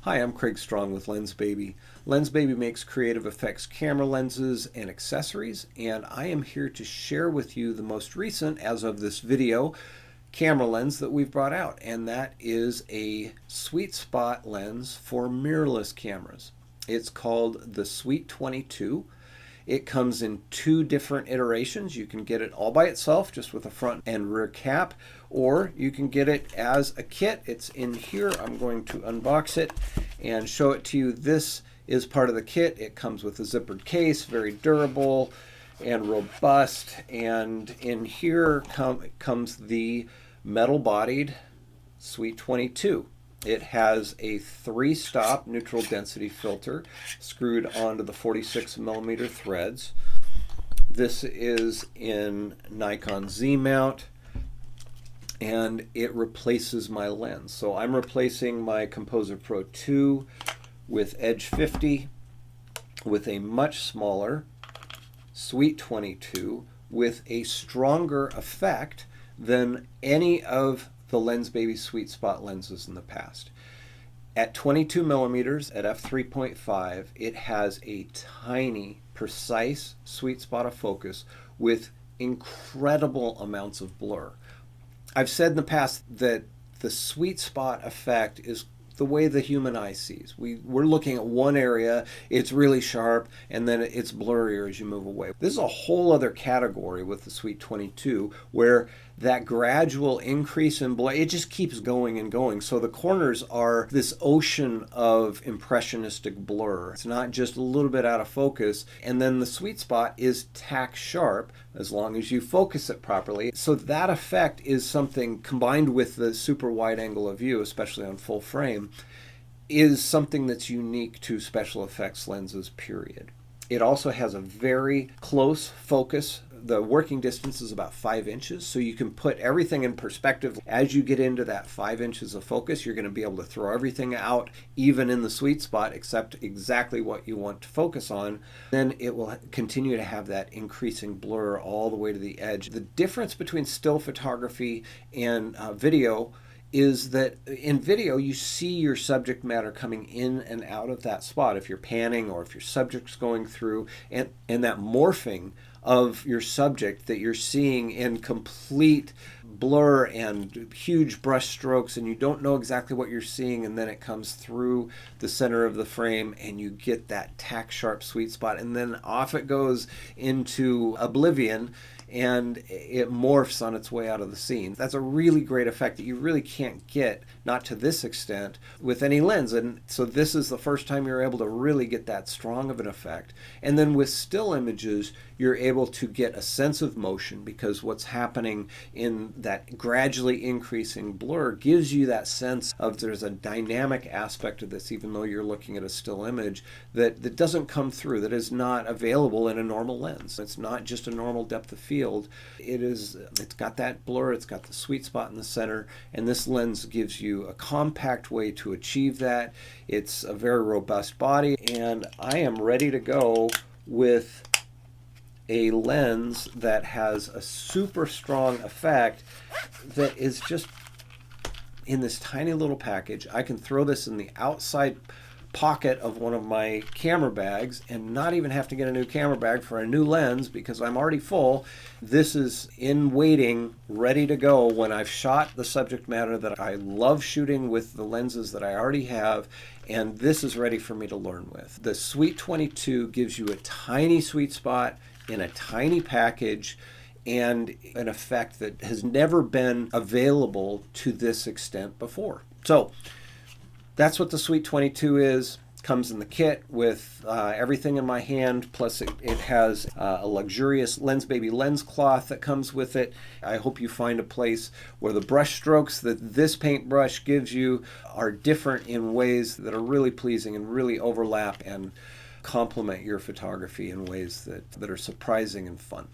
Hi, I'm Craig Strong with Lensbaby. Lensbaby makes creative effects camera lenses and accessories, and I am here to share with you the most recent, as of this video, camera lens that we've brought out, and that is a sweet spot lens for mirrorless cameras. It's called the Sweet 22. It comes in two different iterations. You can get it all by itself, just with a front and rear cap, or you can get it as a kit. It's in here. I'm going to unbox it and show it to you. This is part of the kit. It comes with a zippered case, very durable and robust. And in here comes the metal-bodied Sweet 22. It has a 3-stop neutral density filter screwed onto the 46mm threads. This is in Nikon Z mount, and it replaces my lens. So I'm replacing my Composer Pro 2 with Edge 50 with a much smaller Sweet 22 with a stronger effect than any of the Lensbaby sweet spot lenses in the past. At 22 millimeters at f3.5, it has a tiny, precise sweet spot of focus with incredible amounts of blur. I've said in the past that the sweet spot effect is the way the human eye sees. We're looking at one area, it's really sharp, and then it's blurrier as you move away. This is a whole other category with the Sweet 22, where that gradual increase in blur, it just keeps going and going. So the corners are this ocean of impressionistic blur. It's not just a little bit out of focus. And then the sweet spot is tack sharp as long as you focus it properly. So that effect is something, combined with the super wide angle of view, especially on full frame, is something that's unique to special effects lenses, period. It also has a very close focus. The working distance is about 5 inches, so you can put everything in perspective. As you get into that 5 inches of focus, you're going to be able to throw everything out, even in the sweet spot, except exactly what you want to focus on. Then it will continue to have that increasing blur all the way to the edge. The difference between still photography and video is that in video you see your subject matter coming in and out of that spot if you're panning or if your subject's going through, and that morphing of your subject that you're seeing in complete blur and huge brush strokes, and you don't know exactly what you're seeing, and then it comes through the center of the frame and you get that tack sharp sweet spot, and then off it goes into oblivion and it morphs on its way out of the scene. That's a really great effect that you really can't get, not to this extent, with any lens. And so this is the first time you're able to really get that strong of an effect. And then with still images, you're able to get a sense of motion, because what's happening in that gradually increasing blur gives you that sense of there's a dynamic aspect of this, even though you're looking at a still image, that doesn't come through, that is not available in a normal lens. It's not just a normal depth of field. It's got that blur, it's got the sweet spot in the center, and this lens gives you a compact way to achieve that. It's a very robust body, and I am ready to go with a lens that has a super strong effect that is just in this tiny little package. I can throw this in the outside pocket of one of my camera bags and not even have to get a new camera bag for a new lens, because I'm already full. This is in waiting, ready to go when I've shot the subject matter that I love shooting with the lenses that I already have, and this is ready for me to learn with. The Sweet 22 gives you a tiny sweet spot in a tiny package, and an effect that has never been available to this extent before. So that's what the Sweet 22 is. Comes in the kit with everything in my hand, plus it has a luxurious Lensbaby lens cloth that comes with it. I hope you find a place where the brush strokes that this paintbrush gives you are different in ways that are really pleasing and really overlap and complement your photography in ways that are surprising and fun.